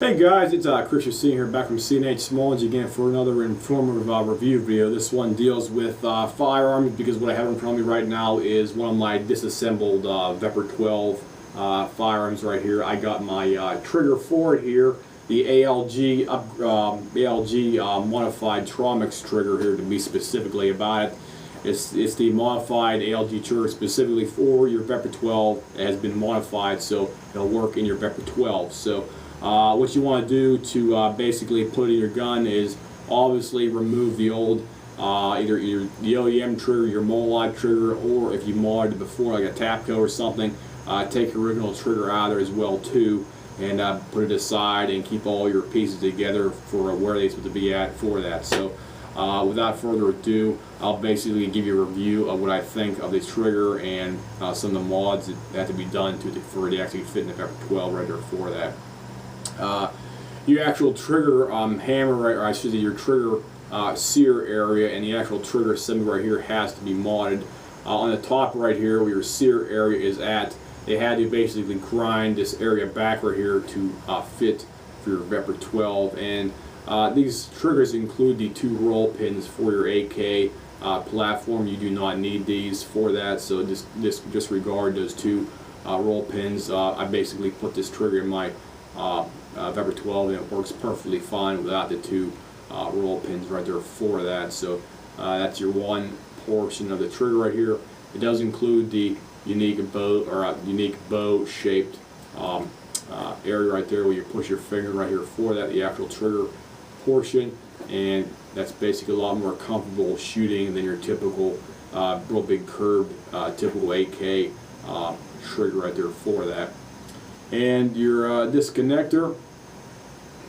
Hey guys, it's Chris C here back from C&H Smallage again for another informative review video. This one deals with firearms because what I have in front of me right now is one of my disassembled Vepr 12 firearms right here. I got my trigger for it here, the ALG modified Tromix trigger here to be specifically about it. It's the modified ALG trigger specifically for your Vepr 12. It has been modified so it'll work in your Vepr 12. So what you want to do to basically put in your gun is obviously remove the old either the OEM trigger, your Molod trigger, or if you modded it before like a Tapco or something, take your original trigger out of there as well too, and put it aside and keep all your pieces together for where they're supposed to be at for that. So without further ado, I'll basically give you a review of what I think of this trigger and some of the mods that have to be done for it to actually fit in the Vepr 12 right there for that. Your actual trigger hammer, or I should say your trigger sear area, and the actual trigger assembly right here has to be modded. On the top right here where your sear area is at, they had to basically grind this area back right here to fit for your Vepr 12, and these triggers include the 2 roll pins for your AK platform. You do not need these for that, so just disregard those 2 roll pins. I basically put this trigger in my Vepr 12 and it works perfectly fine without the 2 roll pins right there for that. So that's your one portion of the trigger right here. It does include the unique bow shaped area right there where you push your finger right here for that, the actual trigger portion, and that's basically a lot more comfortable shooting than your typical real big curved typical AK trigger right there for that. And your disconnector,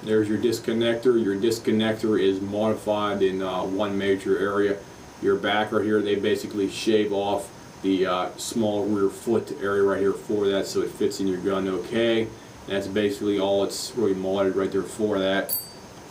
there's your disconnector. Your disconnector is modified in one major area. Your back right here, they basically shave off the small rear foot area right here for that, so it fits in your gun okay. And that's basically all it's really modded right there for that.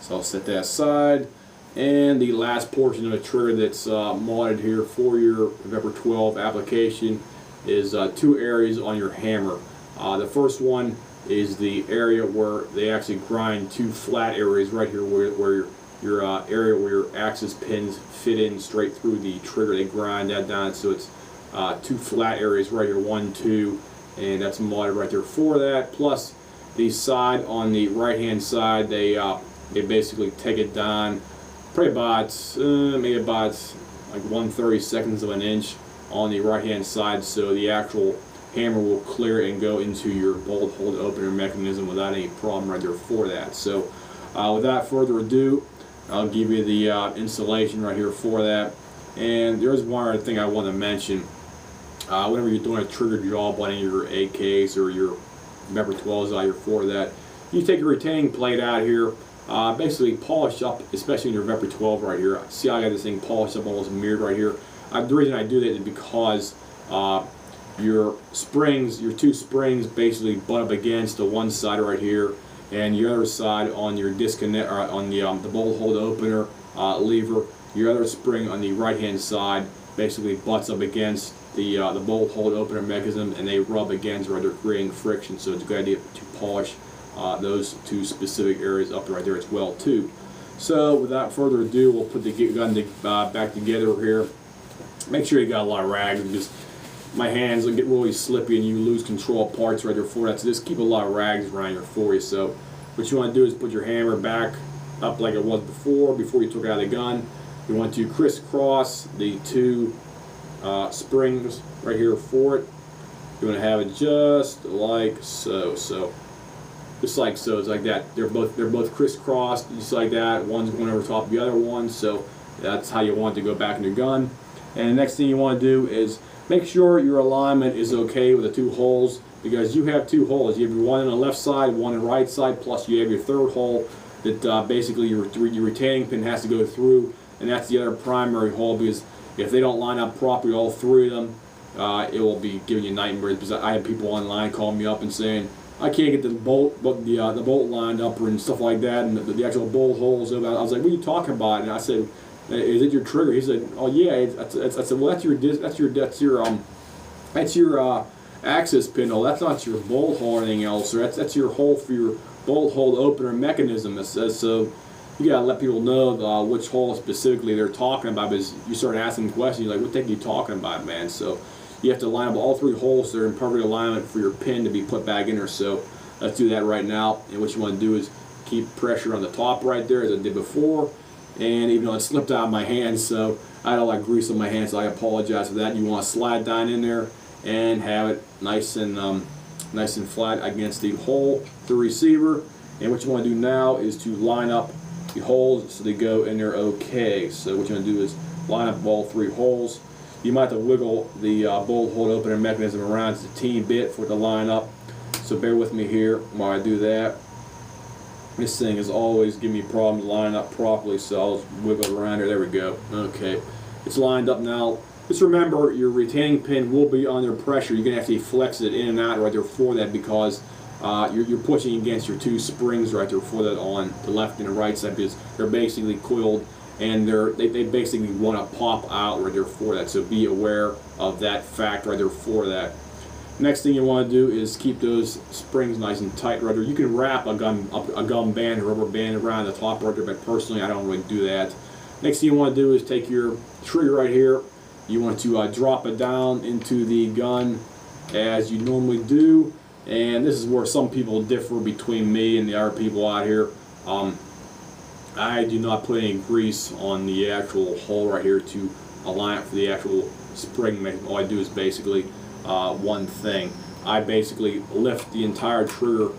So I'll set that aside. And the last portion of the trigger that's modded here for your Vepr 12 application is 2 areas on your hammer. The first one is the area where they actually grind 2 flat areas right here where your area where your axis pins fit in straight through the trigger. They grind that down so it's 2 flat areas right here, 1, 2, and that's modded right there for that. Plus the side on the right hand side, they basically take it down probably about maybe about like 1/32 of an inch on the right hand side, so the actual hammer will clear and go into your bolt hold opener mechanism without any problem right there for that. So without further ado, I'll give you the installation right here for that. And there's one other thing I want to mention. Whenever you're doing a trigger job on any of your AKs or your Vepr 12s out here for that, you take your retaining plate out here, basically polish up, especially in your Vepr 12 right here. See how I got this thing polished up, almost mirrored right here. The reason I do that is because your springs, your 2 springs basically butt up against the one side right here, and the other side on your disconnect, or on the bolt hold opener lever, your other spring on the right hand side basically butts up against the bolt hold opener mechanism, and they rub against right there, creating friction. So it's a good idea to polish those 2 specific areas up right there as well too. So without further ado, we'll put the gun back together here. Make sure you got a lot of rags, because my hands will get really slippy and you lose control of parts right there for that. So just keep a lot of rags around here for you. So what you want to do is put your hammer back up like it was before you took it out of the gun. You want to crisscross the 2 springs right here for it. You want to have it just like so. So just like so, it's like that. They're both crisscrossed, just like that. One's going over top of the other one. So that's how you want it to go back in your gun. And the next thing you want to do is make sure your alignment is okay with the 2 holes, because you have 2 holes. You have one on the left side, one on the right side, plus you have your 3rd hole that basically your retaining pin has to go through, and that's the other primary hole, because if they don't line up properly, all 3 of them, it will be giving you nightmares. Because I have people online calling me up and saying, I can't get the bolt lined up and stuff like that, and the actual bolt holes. I was like, what are you talking about? And I said, is it your trigger? He said, oh yeah. I said, well, that's your axis pin. No, that's not your bolt hole or anything else. Or that's your hole for your bolt hole opener mechanism. It says so. You gotta let people know which hole specifically they're talking about, because you start asking questions, you're like, what the heck are you talking about, man? So you have to line up all 3 holes so they're in perfect alignment for your pin to be put back in there. So let's do that right now. And what you want to do is keep pressure on the top right there as I did before. And even though it slipped out of my hands, so I had a lot of grease on my hands, so I apologize for that. You want to slide down in there and have it nice and flat against the hole, the receiver. And what you want to do now is to line up the holes so they go in there okay. So what you want to do is line up all 3 holes. You might have to wiggle the bolt hole opener mechanism around just a teeny bit for it to line up. So bear with me here while I do that. This thing is always giving me problems lining up properly, so I'll just wiggle it around here. There we go. Okay, it's lined up now. Just remember, your retaining pin will be under pressure. You're going to have to flex it in and out right there for that, because you're pushing against your 2 springs right there for that on the left and the right side, because they're basically coiled and they basically want to pop out right there for that. So be aware of that fact right there for that. Next thing you want to do is keep those springs nice and tight right there. You can wrap a gum band, a rubber band around the top right there, but personally I don't really do that. Next thing you want to do is take your trigger right here. You want to drop it down into the gun as you normally do. And this is where some people differ between me and the other people out here. I do not put any grease on the actual hole right here to align it for the actual spring. All I do is basically one thing. I basically lift the entire trigger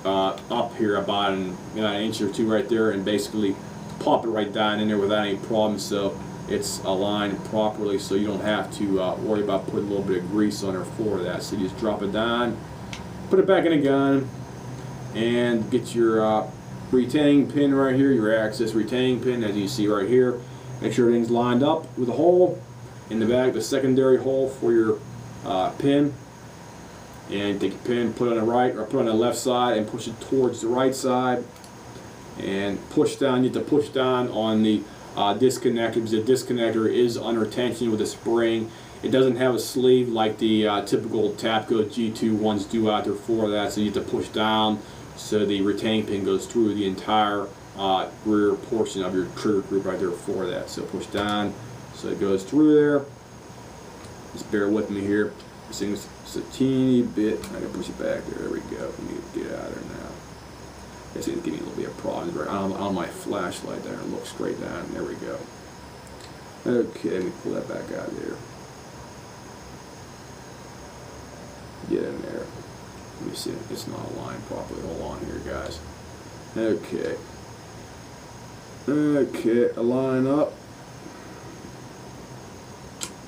up here about an inch or 2 right there, and basically pop it right down in there without any problems, so it's aligned properly, so you don't have to worry about putting a little bit of grease on there for that. So you just drop it down, put it back in the gun, and get your retaining pin right here, your access retaining pin, as you see right here. Make sure everything's lined up with a hole in the back, the secondary hole for your pin. And take your pin, put it on the right or put it on the left side, and push it towards the right side. And push down. You have to push down on the disconnector, because the disconnector is under tension with a spring. It doesn't have a sleeve like the typical Tapco G2 ones do out there for that, so you have to push down so the retaining pin goes through the entire rear portion of your trigger group right there for that. So push down so it goes through there. Just bear with me here. This thing's just a teeny bit. I can push it back there. There we go. Let me get it out of there now. It's going to give me a little bit of problems on my flashlight there, and look straight down. There we go. Okay, let me pull that back out of there. Get in there. Let me see. It's not aligned properly. Hold on here, guys. Okay. Okay, align up.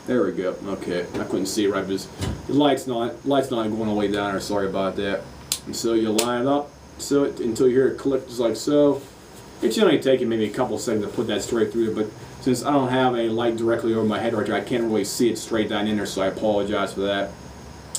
There we go. Okay, I couldn't see it right because the light's not going all the way down there. Sorry about that. And so you line it up so until you hear it click just like so. It should only take you maybe a couple seconds to put that straight through there, but since I don't have a light directly over my head right here, I can't really see it straight down in there, so I apologize for that.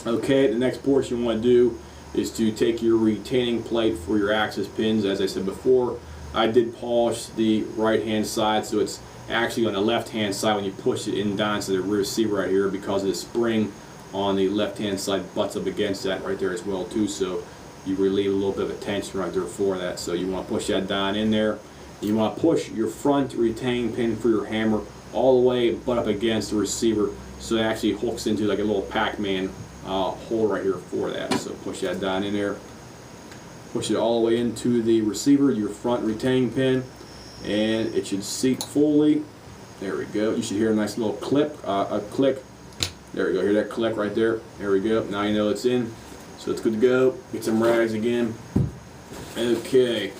Okay, the next portion you want to do is to take your retaining plate for your access pins. As I said before, I did polish the right hand side, so it's actually on the left hand side when you push it in down to the rear seat right here, because of the spring on the left hand side butts up against that right there as well too, so you relieve a little bit of tension right there for that. So you want to push that down in there. You want to push your front retaining pin for your hammer all the way butt up against the receiver, so it actually hooks into like a little Pac-Man hole right here for that. So push that down in there, push it all the way into the receiver, your front retaining pin, and it should seat fully. There we go. You should hear a nice little click. There we go. Hear that click right there. There we go. Now you know it's in, so it's good to go. Get some rags again. Okay.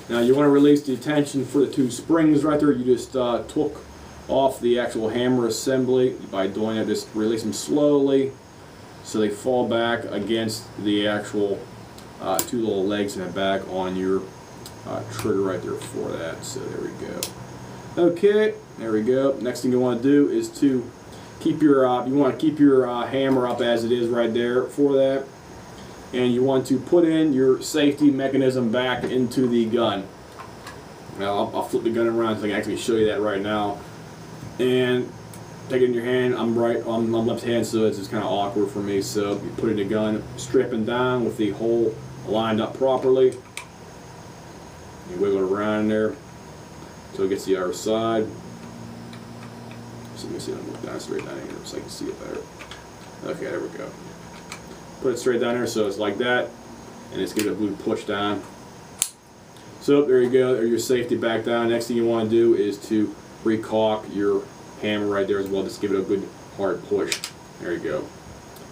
Now you want to release the tension for the 2 springs right there. You just took off the actual hammer assembly by doing it. Just release them slowly so they fall back against the actual 2 little legs in the back on your trigger right there for that. So there we go. Okay, there we go. Next thing you want to do is to keep your hammer up as it is right there for that, and you want to put in your safety mechanism back into the gun. Now I'll flip the gun around so I can actually show you that right now. And take it in your hand. I'm left hand, so it's just kind of awkward for me. So you put it in the gun, stripping down with the hole lined up properly. You wiggle it around in there until it gets to the other side. So let me see if I can look down straight down here so I can see it better. Okay, there we go. Put it straight down there so it's like that, and just give it a blue push down. So there you go, there's your safety back down. Next thing you want to do is to recock your hammer right there as well. Just give it a good hard push. There you go.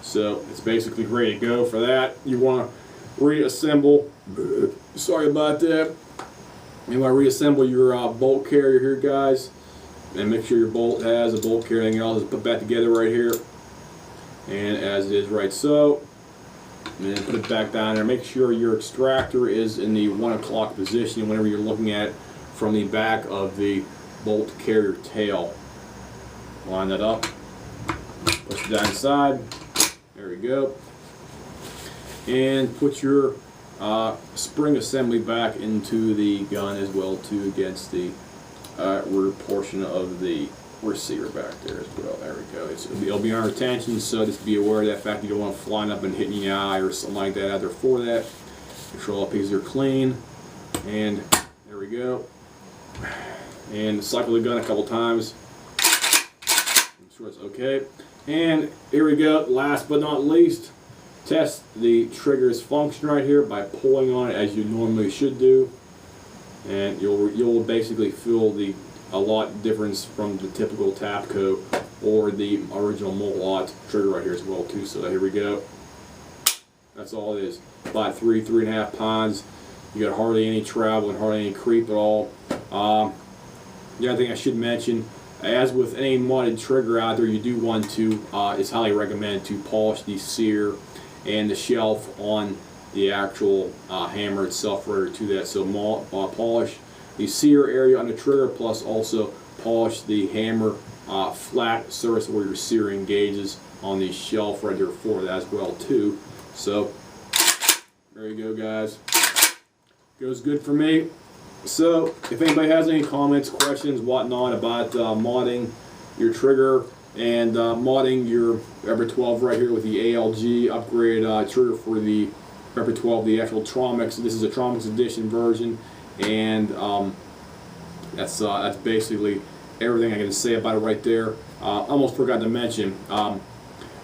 So it's basically ready to go for that. You want to reassemble. Sorry about that. You want to reassemble your bolt carrier here, guys, and make sure your bolt has a bolt carrier. Everything else is put back together right here, and as it is right so. And then put it back down there. Make sure your extractor is in the 1 o'clock position whenever you're looking at it from the back of the bolt carrier tail. Line that up. Push it down inside. There we go. And put your spring assembly back into the gun as well too, against the rear portion of the receiver back there as well. There we go. It'll be under tension, so just be aware of that fact. You don't want to flying up and hitting you in the eye or something like that out there for that. Make sure all pieces are clean. And there we go. And cycle the gun a couple times. Make sure it's okay. And here we go. Last but not least, test the trigger's function right here by pulling on it as you normally should do. And you'll basically feel a lot difference from the typical Tapco or the original Molot trigger right here as well too. So here we go. That's all it is. About 3.5 pounds. You got hardly any travel and hardly any creep at all. The other thing I should mention, as with any modded trigger out there, you do want to, it's highly recommended to polish the sear and the shelf on the actual hammer itself prior to that. So polish the sear area on the trigger, plus also polish the hammer flat surface where your sear engages on the shelf right there for that as well too. So there you go, guys. Goes good for me. So if anybody has any comments, questions, whatnot about modding your trigger and modding your Vepr 12 right here with the ALG upgraded trigger for the Vepr 12, the actual Tromix. This is a Tromix edition version, and that's basically everything I can say about it right there. Almost forgot to mention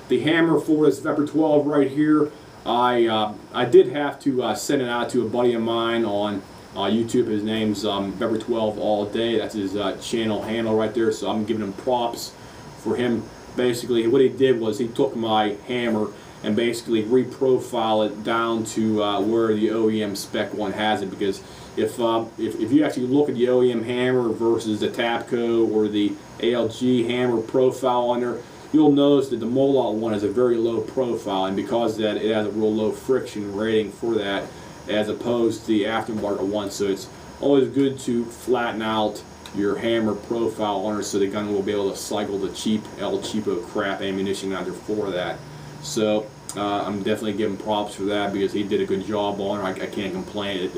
the hammer for this Vepr 12 right here. I did have to send it out to a buddy of mine on YouTube. His name's Vepr 12 All Day. That's his channel handle right there. So I'm giving him props for him. Basically, what he did was he took my hammer and basically reprofile it down to where the OEM spec one has it. Because if you actually look at the OEM hammer versus the Tapco or the ALG hammer profile on there, you'll notice that the Molot one has a very low profile, and because of that, it has a real low friction rating for that, as opposed to the aftermarket one. So it's always good to flatten out your hammer profile on it so the gun will be able to cycle the cheap El Cheapo crap ammunition out there for that. So I'm definitely giving props for that because he did a good job on it. I can't complain.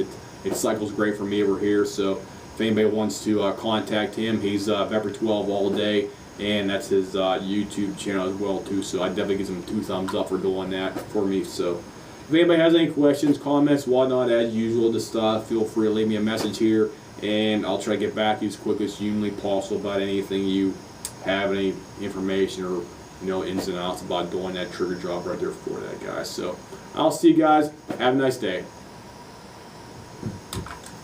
It cycles great for me over here. So if anybody wants to contact him, he's Vepr 12 All Day, and that's his YouTube channel as well too. So I definitely give him 2 thumbs up for doing that for me. So if anybody has any questions, comments, whatnot, as usual, just feel free to leave me a message here, and I'll try to get back to you as quick as humanly possible about anything you have, any information or ins and outs about doing that trigger job right there for that, guys. So I'll see you guys. Have a nice day.